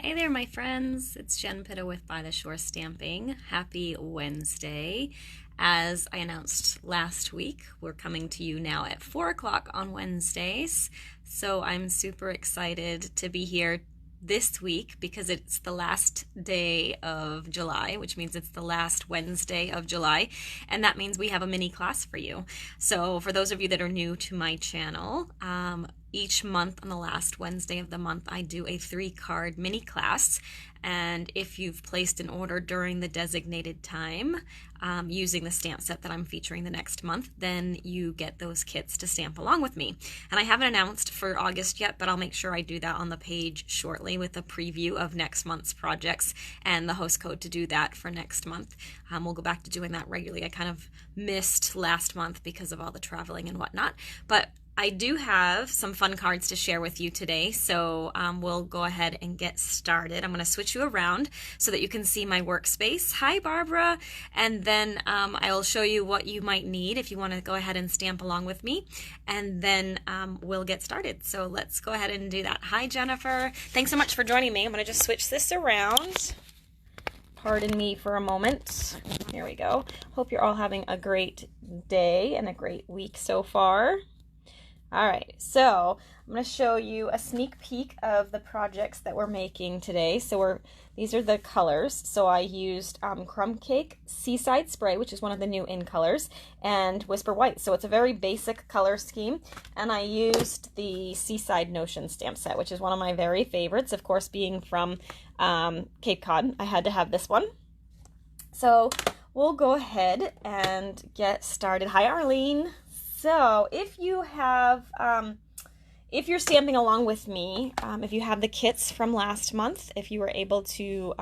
Hey there, my friends. It's Jen Pitta with By the Shore Stamping. Happy Wednesday. As I announced last week, we're coming to you now at 4 o'clock on Wednesdays. So I'm super excited to be here this week because it's the last day of July, which means it's the last Wednesday of July, and that means we have a mini class for you. So for those of you that are new to my channel, each month on the last Wednesday of the month, I do a 3-card mini class. And if you've placed an order during the designated time using the stamp set that I'm featuring the next month, then you get those kits to stamp along with me. And I haven't announced for August yet, but I'll make sure I do that on the page shortly with a preview of next month's projects and the host code to do that for next month. We'll go back to doing that regularly. I kind of missed last month because of all the traveling and whatnot, but I do have some fun cards to share with you today, so we'll go ahead and get started. I'm going to switch you around so that you can see my workspace. Hi, Barbara. And then I'll show you what you might need if you want to go ahead and stamp along with me, and then we'll get started. So let's go ahead and do that. Hi, Jennifer. Thanks so much for joining me. I'm going to just switch this around. Pardon me for a moment. Here we go. Hope you're all having a great day and a great week so far. All right, so I'm going to show you a sneak peek of the projects that we're making today. So these are the colors. So I used Crumb Cake Seaside Spray, which is one of the new in colors, and Whisper White. So it's a very basic color scheme. And I used the Seaside Notions stamp set, which is one of my very favorites. Of course, being from Cape Cod, I had to have this one. So we'll go ahead and get started. Hi, Arlene. So if you have, if you're stamping along with me, if you have the kits from last month, if you were able to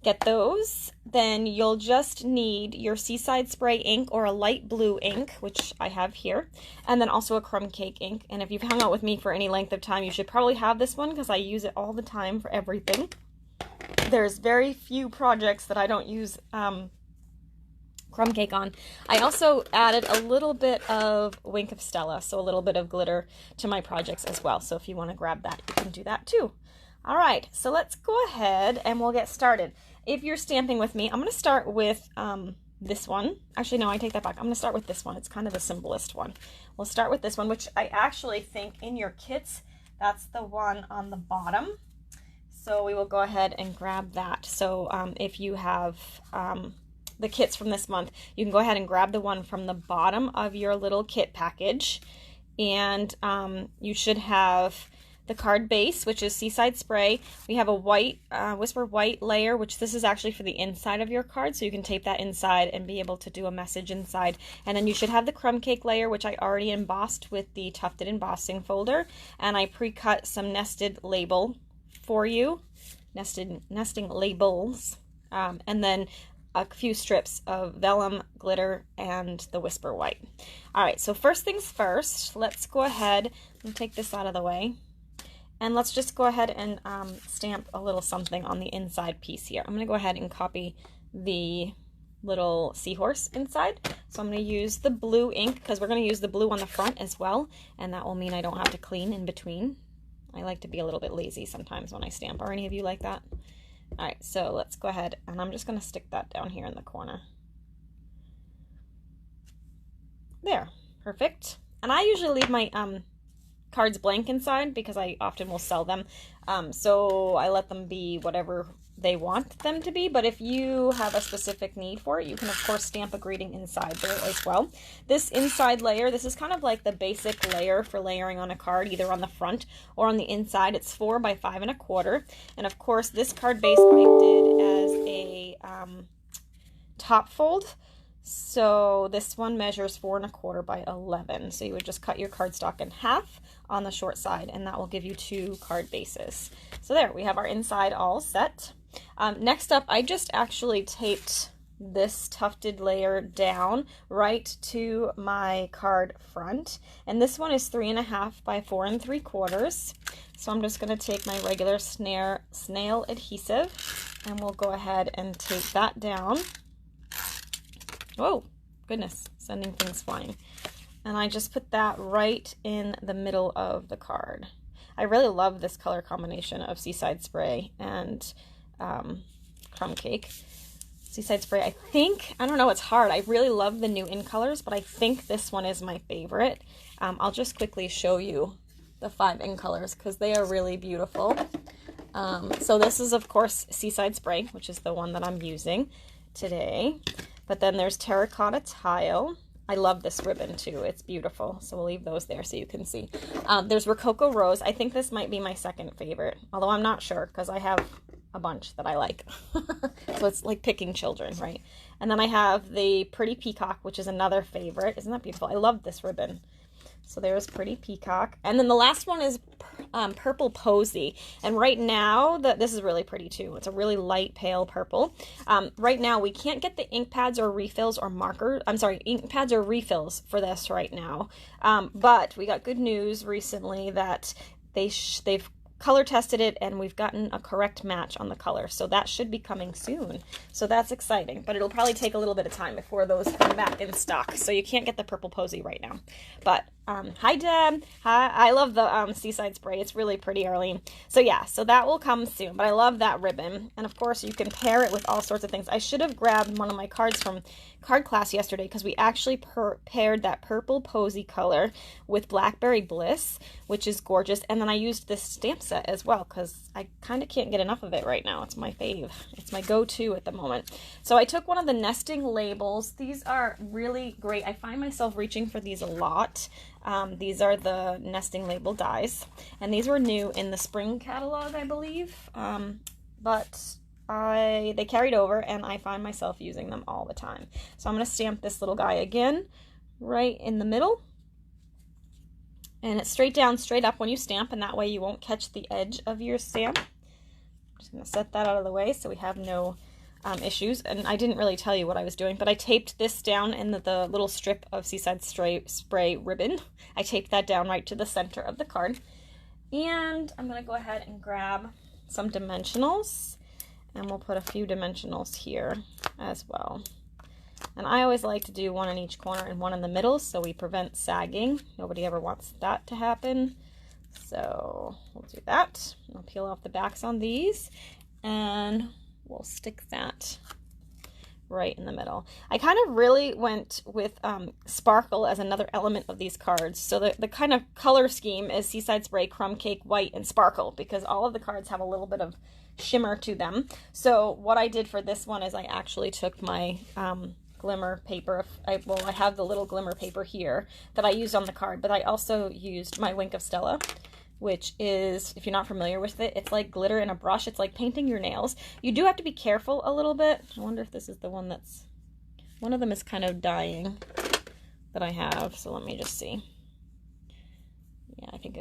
get those, then you'll just need your Seaside Spray ink or a light blue ink, which I have here, and then also a Crumb Cake ink. And if you've hung out with me for any length of time, you should probably have this one because I use it all the time for everything. There's very few projects that I don't use Crumb Cake on. I also added a little bit of Wink of Stella, so a little bit of glitter to my projects as well. So if you want to grab that, you can do that too. All right, so let's go ahead and we'll get started. If you're stamping with me, I'm going to start with this one. Actually, no, I take that back. I'm going to start with this one. It's kind of the simplest one. We'll start with this one, which I actually think in your kits, that's the one on the bottom. So we will go ahead and grab that. So if you have the kits from this month, you can go ahead and grab the one from the bottom of your little kit package, and you should have the card base, which is Seaside Spray. We have a white Whisper White layer, which this is actually for the inside of your card, so you can tape that inside and be able to do a message inside. And then you should have the Crumb Cake layer, which I already embossed with the tufted embossing folder, and I pre-cut some nested label for you, nesting labels, and then a few strips of vellum, glitter, and the Whisper White. All right, so first things first, let's go ahead and take this out of the way. And let's just go ahead and stamp a little something on the inside piece here. I'm going to go ahead and copy the little seahorse inside. So I'm going to use the blue ink because we're going to use the blue on the front as well. And that will mean I don't have to clean in between. I like to be a little bit lazy sometimes when I stamp. Are any of you like that? All right, so let's go ahead, and I'm just going to stick that down here in the corner. There, perfect. And I usually leave my cards blank inside because I often will sell them. So I let them be whatever they want them to be, but if you have a specific need for it, you can of course stamp a greeting inside there as well. This inside layer, this is kind of like the basic layer for layering on a card, either on the front or on the inside. It's 4 by 5 1/4, and of course this card base I did as a top fold. So this one measures 4 1/4 by 11. So you would just cut your cardstock in half on the short side, and that will give you 2 card bases. So there, we have our inside all set. Next up, I just actually taped this tufted layer down right to my card front, and this one is 3 1/2 by 4 3/4. So I'm just going to take my regular snail adhesive, and we'll go ahead and tape that down. Oh, goodness, sending things flying. And I just put that right in the middle of the card. I really love this color combination of Seaside Spray and Crumb Cake. Seaside Spray, I think, I don't know, it's hard. I really love the new in colors, but I think this one is my favorite. I'll just quickly show you the 5 in colors because they are really beautiful. So this is, of course, Seaside Spray, which is the one that I'm using today. But then there's Terracotta Tile. I love this ribbon too. It's beautiful. So we'll leave those there so you can see. There's Rococo Rose. I think this might be my second favorite, although I'm not sure because I have a bunch that I like. So it's like picking children, right? And then I have the Pretty Peacock, which is another favorite. Isn't that beautiful? I love this ribbon. So there's Pretty Peacock. And then the last one is Purple Posy. And right now, this is really pretty too. It's a really light, pale purple. Right now, we can't get the ink pads or refills or markers. I'm sorry, ink pads or refills for this right now. But we got good news recently that they've color tested it and we've gotten a correct match on the color. So that should be coming soon. So that's exciting, but it'll probably take a little bit of time before those come back in stock. So you can't get the Purple Posy right now. But hi Deb. Hi. I love the Seaside Spray. It's really pretty, Arlene. So yeah, so that will come soon, but I love that ribbon. And of course you can pair it with all sorts of things. I should have grabbed one of my cards from card class yesterday because we actually paired that Purple Posy color with Blackberry Bliss, which is gorgeous. And then I used this stamp set as well because I kind of can't get enough of it right now. It's my fave. It's my go-to at the moment. So I took one of the nesting labels. These are really great. I find myself reaching for these a lot. These are the nesting label dies, and these were new in the spring catalog, I believe, but they carried over and I find myself using them all the time. So I'm going to stamp this little guy again right in the middle, and it's straight down, straight up when you stamp, and that way you won't catch the edge of your stamp. I'm just going to set that out of the way so we have no issues. And I didn't really tell you what I was doing, but I taped this down in the little strip of Seaside Spray ribbon. I taped that down right to the center of the card. And I'm going to go ahead and grab some dimensionals, and we'll put a few dimensionals here as well. And I always like to do one in each corner and one in the middle so we prevent sagging. Nobody ever wants that to happen. So we'll do that. I'll peel off the backs on these, and we'll stick that right in the middle. I kind of really went with sparkle as another element of these cards. So the kind of color scheme is Seaside Spray, Crumb Cake, White, and Sparkle, because all of the cards have a little bit of shimmer to them. So what I did for this one is I actually took my glimmer paper. I have the little glimmer paper here that I used on the card, but I also used my Wink of Stella, which is, if you're not familiar with it, it's like glitter in a brush. It's like painting your nails. You do have to be careful a little bit. I wonder if this is the one that's, one of them is kind of dying that I have. So let me just see. Yeah, I think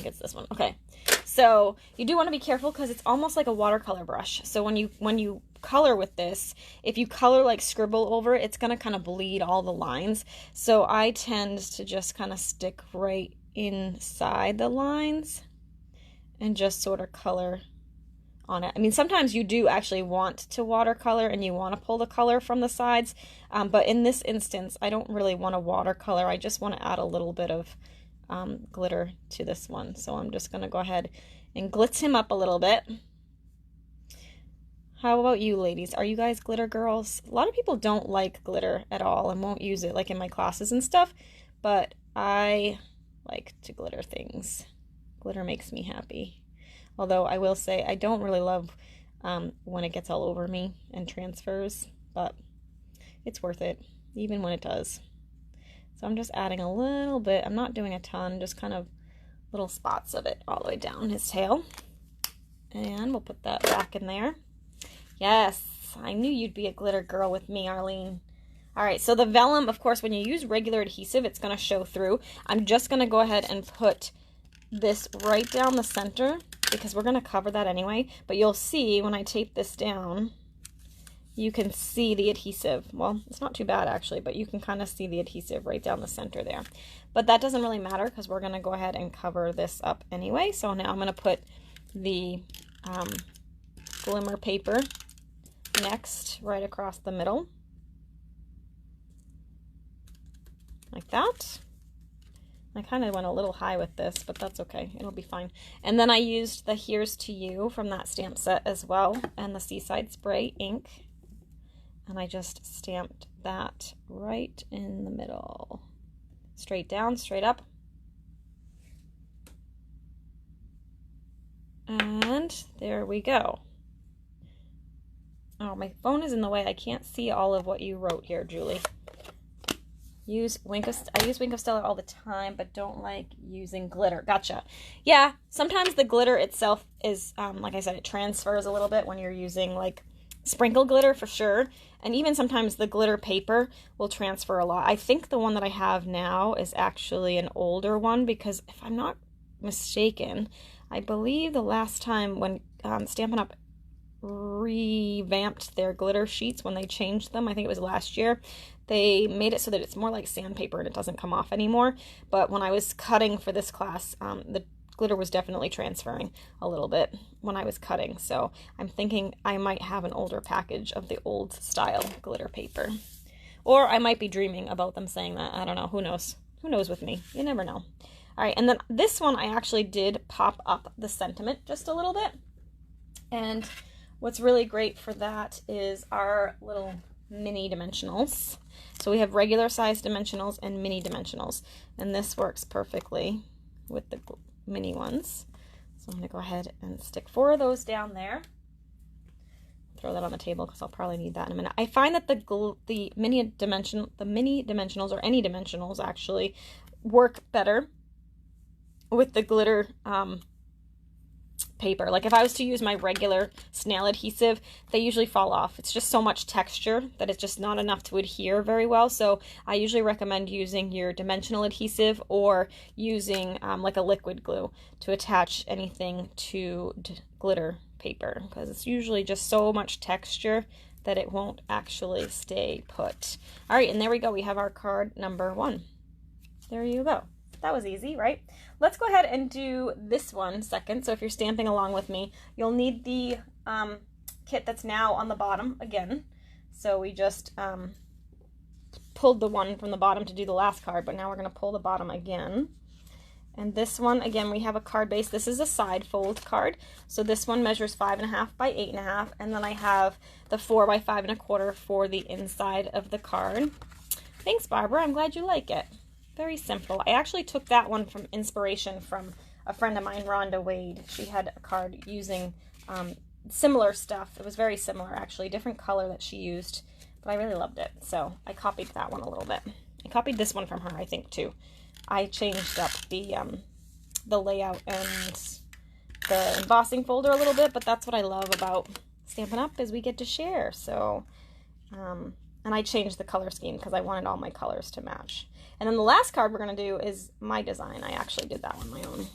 it's this one. Okay. So you do want to be careful because it's almost like a watercolor brush. So when you color with this, if you color like scribble over it, it's going to kind of bleed all the lines. So I tend to just kind of stick right inside the lines and just sort of color on it. I mean, sometimes you do actually want to watercolor and you want to pull the color from the sides, but in this instance, I don't really want to watercolor. I just want to add a little bit of glitter to this one. So I'm just going to go ahead and glitz him up a little bit. How about you ladies? Are you guys glitter girls? A lot of people don't like glitter at all and won't use it like in my classes and stuff, but I like to glitter things. Glitter makes me happy. Although I will say I don't really love when it gets all over me and transfers, but it's worth it even when it does. So I'm just adding a little bit. I'm not doing a ton, just kind of little spots of it all the way down his tail. And we'll put that back in there. Yes, I knew you'd be a glitter girl with me, Arlene. All right, so the vellum, of course, when you use regular adhesive, it's going to show through. I'm just going to go ahead and put this right down the center because we're going to cover that anyway. But you'll see when I tape this down, you can see the adhesive. Well, it's not too bad actually, but you can kind of see the adhesive right down the center there. But that doesn't really matter because we're going to go ahead and cover this up anyway. So now I'm going to put the glimmer paper next right across the middle. Like that. I kind of went a little high with this, but that's okay. It'll be fine. And then I used the Here's to You from that stamp set as well, and the Seaside Spray ink. And I just stamped that right in the middle. Straight down, straight up. And there we go. Oh, my phone is in the way. I can't see all of what you wrote here, Julie. I use Wink of Stella all the time, but don't like using glitter. Gotcha. Yeah, sometimes the glitter itself is, like I said, it transfers a little bit when you're using like sprinkle glitter for sure. And even sometimes the glitter paper will transfer a lot. I think the one that I have now is actually an older one because if I'm not mistaken, I believe the last time when Stampin' Up! Revamped their glitter sheets when they changed them, I think it was last year, they made it so that it's more like sandpaper and it doesn't come off anymore. But when I was cutting for this class, the glitter was definitely transferring a little bit when I was cutting. So I'm thinking I might have an older package of the old style glitter paper. Or I might be dreaming about them saying that. I don't know. Who knows? Who knows with me? You never know. All right, and then this one I actually did pop up the sentiment just a little bit. And what's really great for that is our little mini dimensionals. So we have regular size dimensionals and mini dimensionals. And this works perfectly with the mini ones. So I'm going to go ahead and stick 4 of those down there. Throw that on the table because I'll probably need that in a minute. I find that the mini dimensionals or any dimensionals actually work better with the glitter paper. Like if I was to use my regular snail adhesive, they usually fall off. It's just so much texture that it's just not enough to adhere very well. So I usually recommend using your dimensional adhesive or using like a liquid glue to attach anything to glitter paper because it's usually just so much texture that it won't actually stay put. All right, and there we go. We have our card number 1. There you go. That was easy, right? Let's go ahead and do this one second. So if you're stamping along with me, you'll need the kit that's now on the bottom again. So we just pulled the one from the bottom to do the last card, but now we're going to pull the bottom again. And this one, again, we have a card base. This is a side fold card. So this one measures 5.5 by 8.5. And then I have the 4 by 5.25 for the inside of the card. Thanks, Barbara. I'm glad you like it. Very simple. I actually took that one from inspiration from a friend of mine, Rhonda Wade. She had a card using similar stuff. It was very similar, actually. Different color that she used, but I really loved it. So I copied that one a little bit. I copied this one from her, I think, too. I changed up the layout and the embossing folder a little bit, but that's what I love about Stampin' Up! Is we get to share. So, and I changed the color scheme because I wanted all my colors to match. And then the last card we're going to do is my design. I actually did that one my own.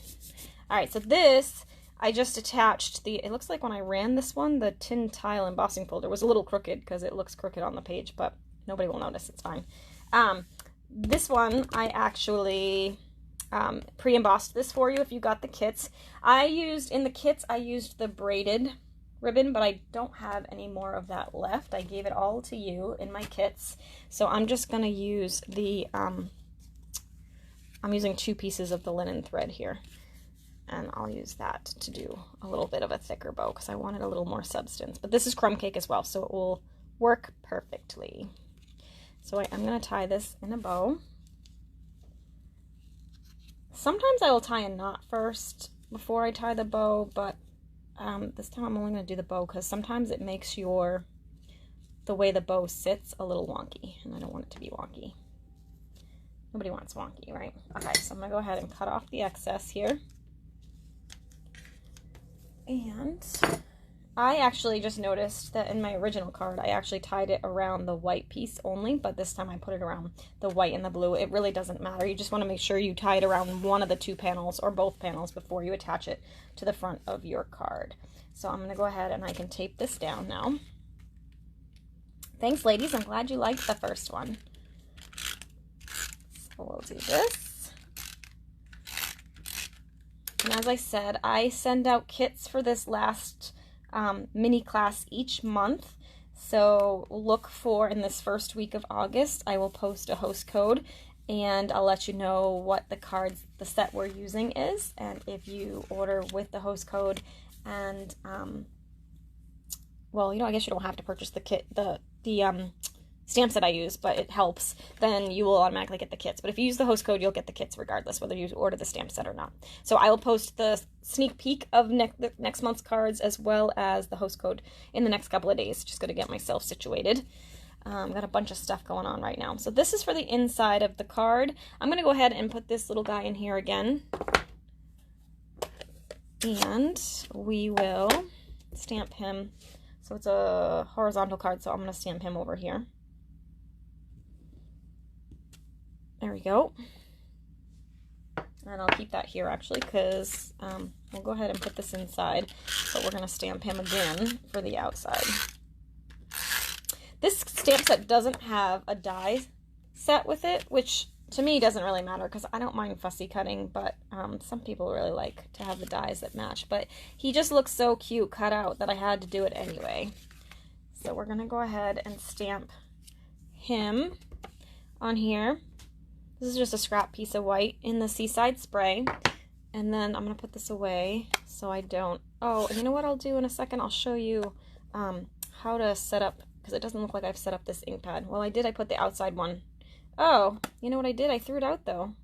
All right, so this, I just attached it looks like when I ran this one, the tin tile embossing folder was a little crooked because it looks crooked on the page, but nobody will notice. It's fine. This one, I actually pre-embossed this for you if you got the kits. In the kits, I used the braided ribbon, but I don't have any more of that left. I gave it all to you in my kits. So I'm just going to use I'm using 2 pieces of the linen thread here. And I'll use that to do a little bit of a thicker bow because I wanted a little more substance. But this is crumb cake as well, so it will work perfectly. So I'm going to tie this in a bow. Sometimes I will tie a knot first before I tie the bow, but this time I'm only going to do the bow because sometimes it makes the way the bow sits a little wonky, and I don't want it to be wonky. Nobody wants wonky, right? Okay, so I'm going to go ahead and cut off the excess here. And I actually just noticed that in my original card, I actually tied it around the white piece only, but this time I put it around the white and the blue. It really doesn't matter. You just want to make sure you tie it around one of the 2 panels or both panels before you attach it to the front of your card. So I'm going to go ahead and I can tape this down now. Thanks, ladies. I'm glad you liked the first one. So we'll do this. And as I said, I send out kits for this last mini class each month. So look for, in this first week of August, I will post a host code and I'll let you know what the set we're using is, and if you order with the host code, and well, I guess you don't have to purchase the kit, the stamp set I use, but it helps, then you will automatically get the kits. But if you use the host code, you'll get the kits regardless, whether you order the stamp set or not. So I will post the sneak peek of next month's cards as well as the host code in the next couple of days. Just going to get myself situated. Got a bunch of stuff going on right now. So this is for the inside of the card. I'm going to go ahead and put this little guy in here again. And we will stamp him. So it's a horizontal card, so I'm going to stamp him over here. There we go. And I'll keep that here actually, because we'll go ahead and put this inside, but we're going to stamp him again for the outside. This stamp set doesn't have a die set with it, which to me doesn't really matter because I don't mind fussy cutting, but some people really like to have the dies that match. But he just looks so cute cut out that I had to do it anyway. So we're going to go ahead and stamp him on here. This is just a scrap piece of white in the Seaside Spray. And then I'm going to put this away so I don't... Oh, you know what I'll do in a second? I'll show you how to set up, because it doesn't look like I've set up this ink pad. Well, I did. I put the outside one. Oh, you know what I did? I threw it out, though.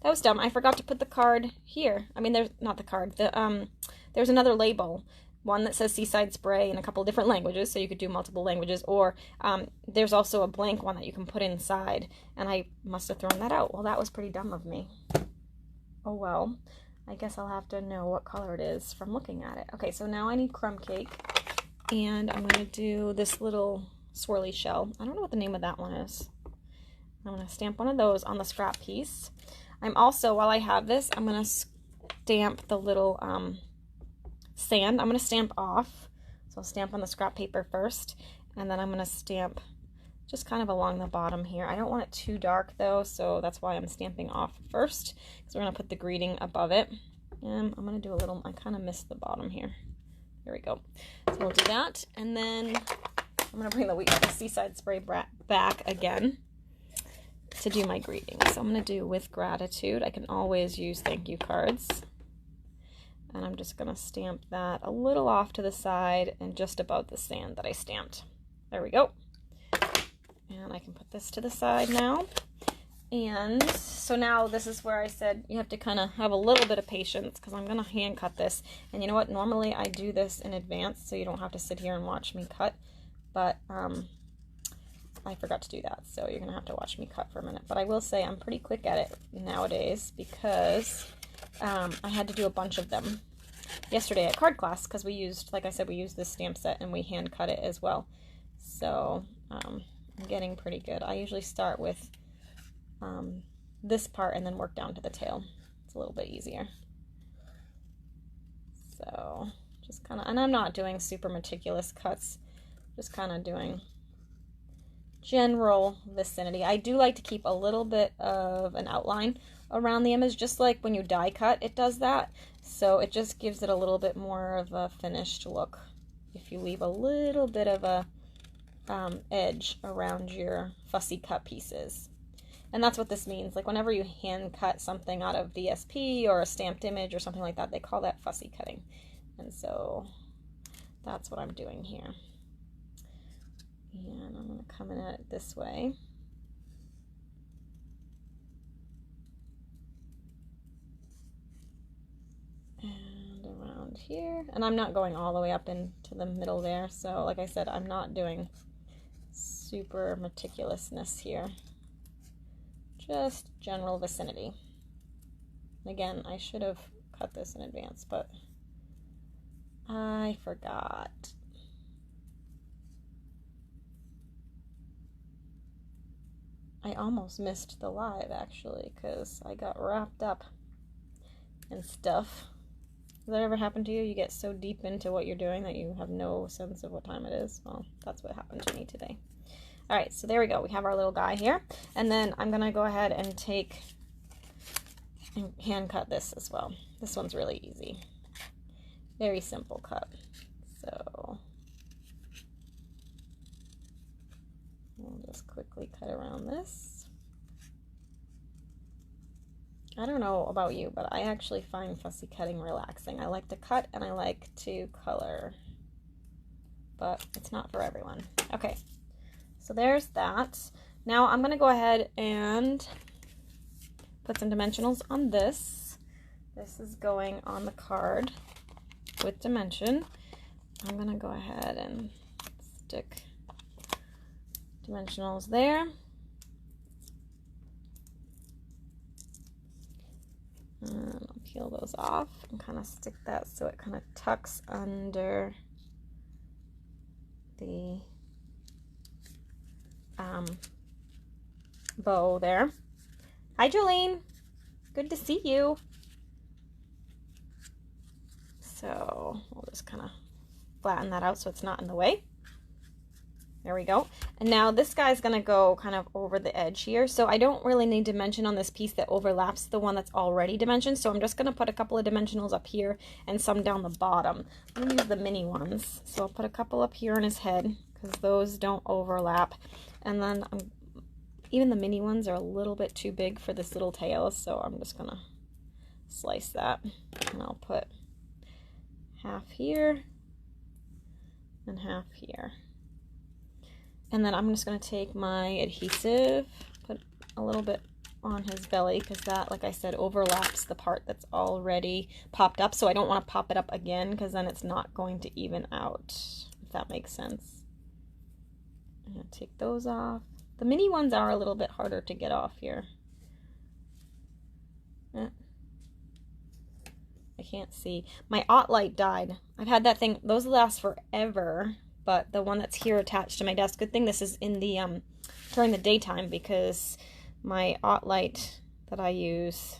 That was dumb. I forgot to put the card here. I mean, there's not the card. There's another label. One that says Seaside Spray in a couple of different languages, so you could do multiple languages, or there's also a blank one that you can put inside, and I must have thrown that out. Well, that was pretty dumb of me. Oh well, I guess I'll have to know what color it is from looking at it. Okay, so now I need crumb cake, and I'm going to do this little swirly shell. I don't know what the name of that one is. I'm going to stamp one of those on the scrap piece. I'm also, while I have this, I'm going to stamp the little... sand. I'm going to stamp off. So I'll stamp on the scrap paper first, and then I'm going to stamp just kind of along the bottom here. I don't want it too dark though, so that's why I'm stamping off first, because we're going to put the greeting above it. And I'm going to do a little, I kind of missed the bottom here. There we go. So we'll do that, and then I'm going to bring the Seaside Spray back again to do my greeting. So I'm going to do with gratitude. I can always use thank you cards. And I'm just going to stamp that a little off to the side and just above the sand that I stamped. There we go. And I can put this to the side now. And so now this is where I said you have to kind of have a little bit of patience, because I'm going to hand cut this. And you know what? Normally I do this in advance so you don't have to sit here and watch me cut. But I forgot to do that. So you're going to have to watch me cut for a minute. But I will say I'm pretty quick at it nowadays, because... I had to do a bunch of them yesterday at card class, because we used, like I said, we used this stamp set and we hand cut it as well. So I'm getting pretty good. I usually start with this part and then work down to the tail. It's a little bit easier. So just kind of, and I'm not doing super meticulous cuts, just kind of doing general vicinity. I do like to keep a little bit of an outline around the image, just like when you die cut, it does that. So it just gives it a little bit more of a finished look if you leave a little bit of a edge around your fussy cut pieces. And that's what this means. Like whenever you hand cut something out of DSP or a stamped image or something like that, they call that fussy cutting. And so that's what I'm doing here. And I'm going to come in at it this way. And around here. And I'm not going all the way up into the middle there. So like I said, I'm not doing super meticulousness here. Just general vicinity. Again, I should have cut this in advance, but I forgot. I almost missed the live, actually, because I got wrapped up in stuff. Has that ever happened to you? You get so deep into what you're doing that you have no sense of what time it is? Well, that's what happened to me today. All right, so there we go. We have our little guy here. And then I'm going to go ahead and take and hand cut this as well. This one's really easy. Very simple cut. So we'll just quickly cut around this. I don't know about you, but I actually find fussy cutting relaxing. I like to cut and I like to color, but it's not for everyone. Okay, so there's that. Now I'm going to go ahead and put some dimensionals on this. This is going on the card with dimension. I'm going to go ahead and stick dimensionals there. And I'll peel those off and kind of stick that so it kind of tucks under the bow there. Hi, Jolene. Good to see you. So we'll just kind of flatten that out so it's not in the way. There we go. And now this guy's going to go kind of over the edge here. So I don't really need dimension on this piece that overlaps the one that's already dimensioned. So I'm just going to put a couple of dimensionals up here and some down the bottom. I'm going to use the mini ones. So I'll put a couple up here on his head because those don't overlap. And then even the mini ones are a little bit too big for this little tail. So I'm just going to slice that. And I'll put half here and half here. And then I'm just going to take my adhesive, put a little bit on his belly because that, like I said, overlaps the part that's already popped up. So I don't want to pop it up again because then it's not going to even out, if that makes sense. I'm going to take those off. The mini ones are a little bit harder to get off here. I can't see. My light died. I've had that thing, those last forever. But the one that's here attached to my desk, good thing this is in the during the daytime because my light that I use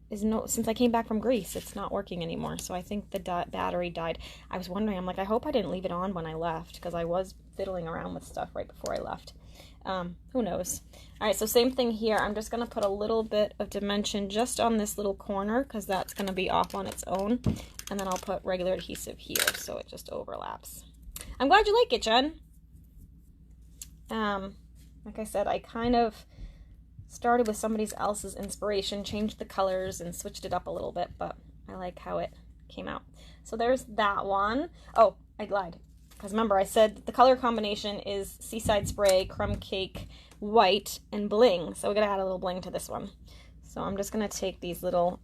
is since I came back from Greece, it's not working anymore. So I think the battery died. I was wondering, I'm like, I hope I didn't leave it on when I left because I was fiddling around with stuff right before I left. Who knows? All right, so same thing here. I'm just going to put a little bit of dimension just on this little corner because that's going to be off on its own. And then I'll put regular adhesive here so it just overlaps. I'm glad you like it, Jen. Like I said, I kind of started with somebody else's inspiration, changed the colors and switched it up a little bit, but I like how it came out. So there's that one. Oh, I lied. Because remember, I said the color combination is Seaside Spray, Crumb Cake White, and Bling. So we're going to add a little bling to this one. So I'm just going to take these little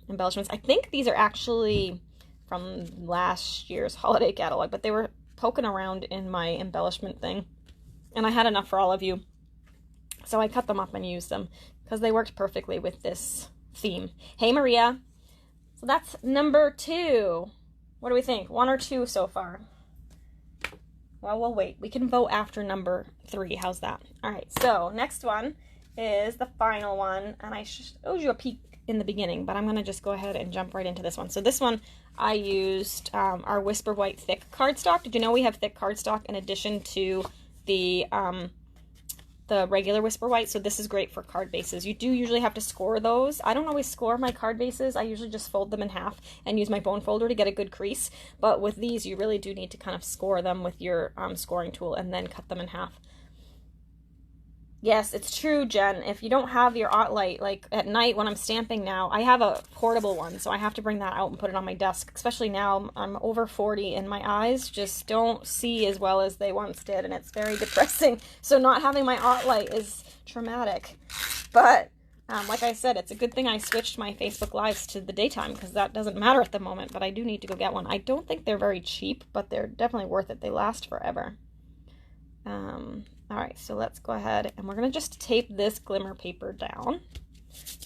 embellishments. I think these are actually from last year's holiday catalog, but they were poking around in my embellishment thing. And I had enough for all of you. So I cut them up and used them because they worked perfectly with this theme. Hey, Maria. So that's number 2. What do we think? 1 or 2 so far? Well, we'll wait. We can vote after number 3. How's that? All right. So next one is the final one. And I showed you a peek in the beginning, but I'm going to just go ahead and jump right into this one. So this one, I used our Whisper White thick cardstock. Did you know we have thick cardstock in addition to the regular Whisper White? So this is great for card bases. You do usually have to score those. I don't always score my card bases. I usually just fold them in half and use my bone folder to get a good crease. But with these, you really do need to kind of score them with your scoring tool and then cut them in half. Yes, it's true, Jen. If you don't have your light, like at night when I'm stamping now, I have a portable one, so I have to bring that out and put it on my desk, especially now I'm over 40 and my eyes just don't see as well as they once did, and it's very depressing. So not having my light is traumatic. But like I said, it's a good thing I switched my Facebook Lives to the daytime because that doesn't matter at the moment, but I do need to go get one. I don't think they're very cheap, but they're definitely worth it. They last forever. All right, so let's go ahead and we're going to just tape this glimmer paper down.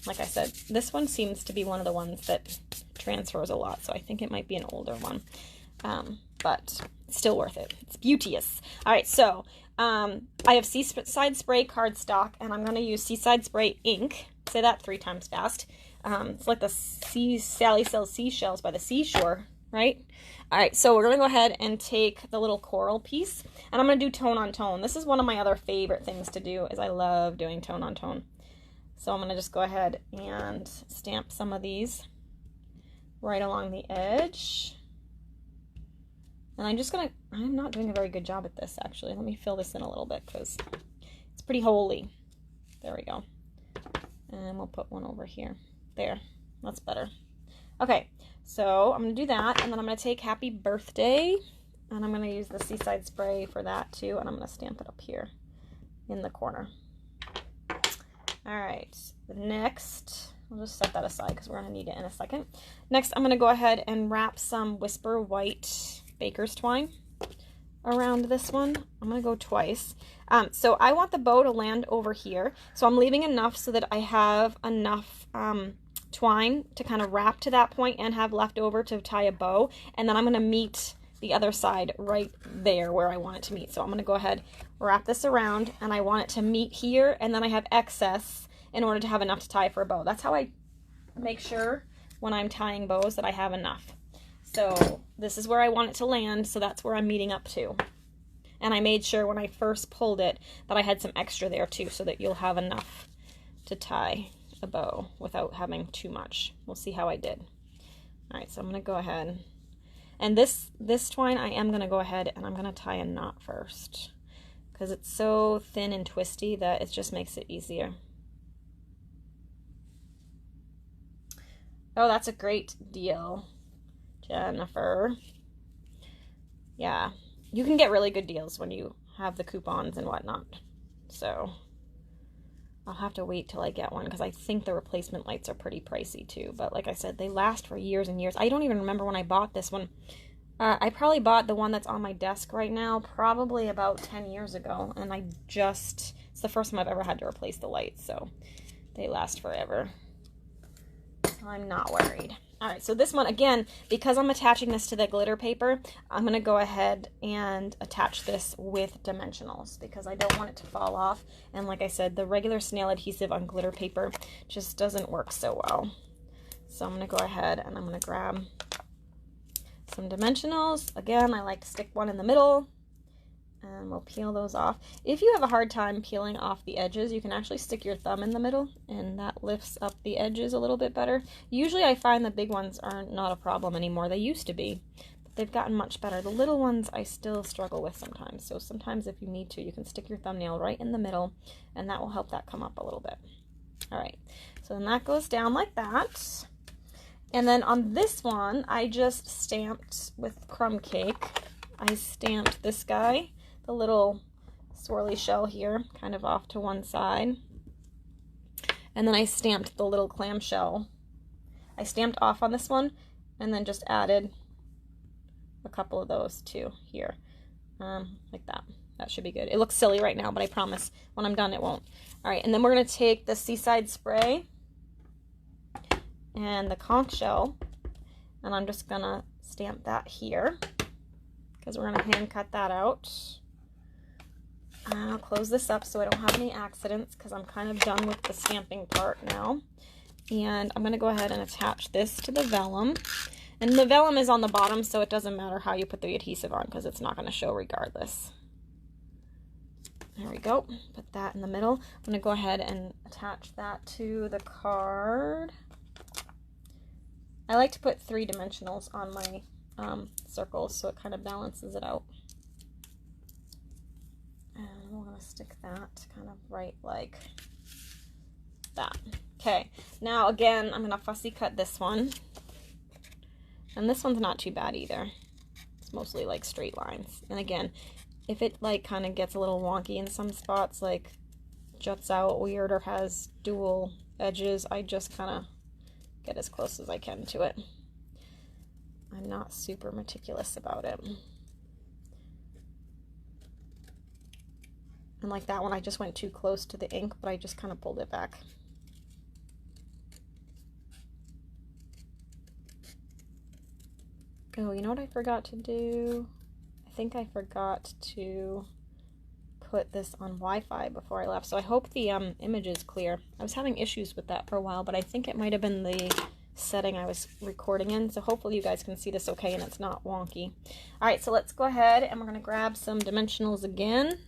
Like I said, this one seems to be one of the ones that transfers a lot, so I think it might be an older one, but it's still worth it. It's beauteous. All right, so I have Seaside Spray cardstock, and I'm going to use Seaside Spray ink. Say that 3 times fast. It's like the Sally sells seashells by the seashore, right? All right, so we're going to go ahead and take the little coral piece, and I'm going to do tone on tone. This is one of my other favorite things to do, is I love doing tone on tone. So I'm going to just go ahead and stamp some of these right along the edge. And I'm not doing a very good job at this, actually. Let me fill this in a little bit because it's pretty holy. There we go. And we'll put one over here. There, that's better. Okay, so I'm gonna do that, and then I'm gonna take Happy Birthday, and I'm gonna use the Seaside Spray for that too, and I'm gonna stamp it up here in the corner. All right, the next, I'll just set that aside because we're gonna need it in a second. Next, I'm gonna go ahead and wrap some Whisper White baker's twine around this one. I'm gonna go twice. So I want the bow to land over here. So I'm leaving enough so that I have enough twine to kind of wrap to that point and have left over to tie a bow. And then I'm gonna meet the other side right there where I want it to meet. So I'm gonna go ahead, wrap this around, and I want it to meet here, and then I have excess in order to have enough to tie for a bow. That's how I make sure when I'm tying bows that I have enough. So this is where I want it to land, so that's where I'm meeting up to. And I made sure when I first pulled it that I had some extra there too, so that you'll have enough to tie a bow without having too much. We'll see how I did. All right, so I'm gonna go ahead. And this twine, I am gonna go ahead and I'm gonna tie a knot first because it's so thin and twisty that it just makes it easier. Oh, that's a great deal, Jennifer. Yeah, you can get really good deals when you have the coupons and whatnot. So I'll have to wait till I get one because I think the replacement lights are pretty pricey too. But like I said, they last for years and years. I don't even remember when I bought this one. I probably bought the one that's on my desk right now probably about 10 years ago. And it's the first time I've ever had to replace the lights. So they last forever. I'm not worried. All right, so this one, again, because I'm attaching this to the glitter paper, I'm going to go ahead and attach this with dimensionals because I don't want it to fall off. And like I said, the regular snail adhesive on glitter paper just doesn't work so well. So I'm going to go ahead and I'm going to grab some dimensionals. Again, I like to stick one in the middle. And we'll peel those off. If you have a hard time peeling off the edges, you can actually stick your thumb in the middle and that lifts up the edges a little bit better. Usually I find the big ones are not a problem anymore. They used to be, but they've gotten much better. The little ones I still struggle with sometimes. So sometimes if you need to, you can stick your thumbnail right in the middle and that will help that come up a little bit. All right, so then that goes down like that. And then on this one, I just stamped with Crumb Cake. I stamped this guy. The little swirly shell here, kind of off to one side. And then I stamped the little clamshell. I stamped off on this one and then just added a couple of those too here, like that. That should be good. It looks silly right now, but I promise when I'm done it won't. All right, and then we're gonna take the Seaside Spray and the conch shell, and I'm just gonna stamp that here because we're gonna hand cut that out. And I'll close this up so I don't have any accidents because I'm kind of done with the stamping part now. And I'm going to go ahead and attach this to the vellum. And the vellum is on the bottom, so it doesn't matter how you put the adhesive on because it's not going to show regardless. There we go. Put that in the middle. I'm going to go ahead and attach that to the card. I like to put 3 dimensionals on my circles so it kind of balances it out. And we're going to stick that kind of right like that. Okay, now again, I'm going to fussy cut this one. And this one's not too bad either. It's mostly like straight lines. And again, if it like kind of gets a little wonky in some spots, like juts out weird or has dual edges, I just kind of get as close as I can to it. I'm not super meticulous about it. And like that one, I just went too close to the ink, but I just kind of pulled it back. Oh, you know what I forgot to do? I think I forgot to put this on Wi-Fi before I left. So I hope the image is clear. I was having issues with that for a while, but I think it might have been the setting I was recording in. So hopefully you guys can see this okay and it's not wonky. All right, so let's go ahead and we're going to grab some dimensionals again.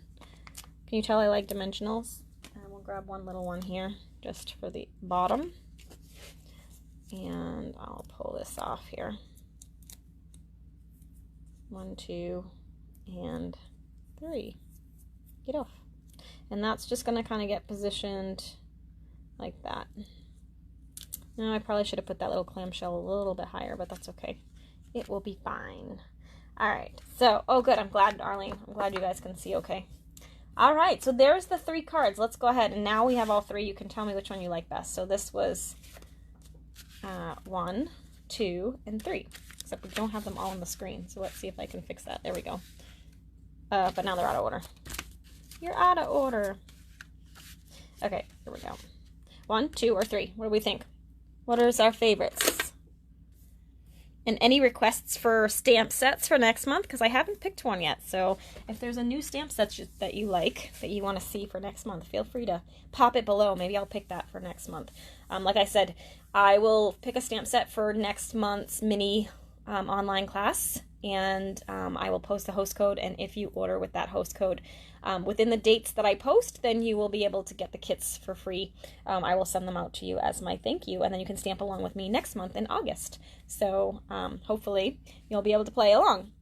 Can you tell I like dimensionals? And we'll grab one little one here just for the bottom. And I'll pull this off here. 1, 2, and 3. Get off. And that's just going to kind of get positioned like that. No, I probably should have put that little clamshell a little bit higher, but that's okay. It will be fine. All right, so, oh good, I'm glad, Arlene. I'm glad you guys can see okay. All right, so there's the 3 cards. Let's go ahead, and now we have all 3. You can tell me which one you like best. So this was 1, 2, and 3. Except we don't have them all on the screen, so let's see if I can fix that. There we go. But now they're out of order. You're out of order. Okay, here we go. 1, 2, or 3. What do we think? What are our favorites? And any requests for stamp sets for next month? Because I haven't picked one yet. So if there's a new stamp set that you like, that you want to see for next month, feel free to pop it below. Maybe I'll pick that for next month. Like I said, I will pick a stamp set for next month's mini online class. And I will post a host code. And if you order with that host code within the dates that I post, then you will be able to get the kits for free. I will send them out to you as my thank you, and then you can stamp along with me next month in August. So hopefully you'll be able to play along.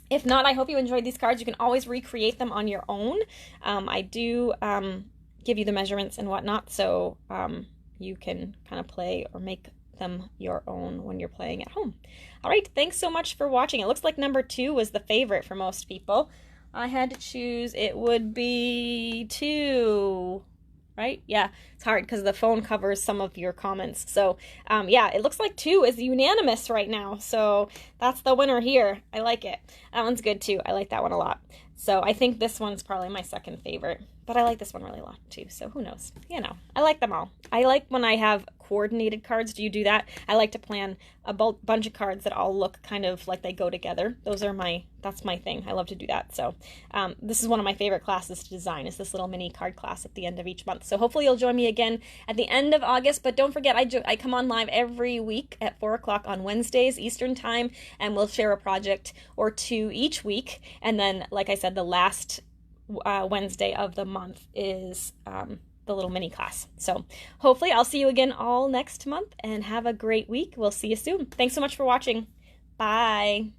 If not, I hope you enjoyed these cards. You can always recreate them on your own. I do give you the measurements and whatnot, so you can kind of play or make them your own when you're playing at home. All right, thanks so much for watching. It looks like number 2 was the favorite for most people. I had to choose, it would be 2, right? Yeah, it's hard because the phone covers some of your comments. So yeah, it looks like 2 is unanimous right now. So that's the winner here. I like it. That one's good too. I like that one a lot. So I think this one's probably my second favorite, but I like this one really a lot too. So who knows? You know, I like them all. I like when I have coordinated cards. Do you do that? I like to plan a bunch of cards that all look kind of like they go together. That's my thing. I love to do that. So this is one of my favorite classes to design, is this little mini card class at the end of each month. So hopefully you'll join me again at the end of August, but don't forget, I come on live every week at 4 o'clock on Wednesdays Eastern time, and we'll share a project or 2 each week. And then, like I said, the last Wednesday of the month is the little mini class. So hopefully I'll see you again all next month, and have a great week. We'll see you soon. Thanks so much for watching. Bye.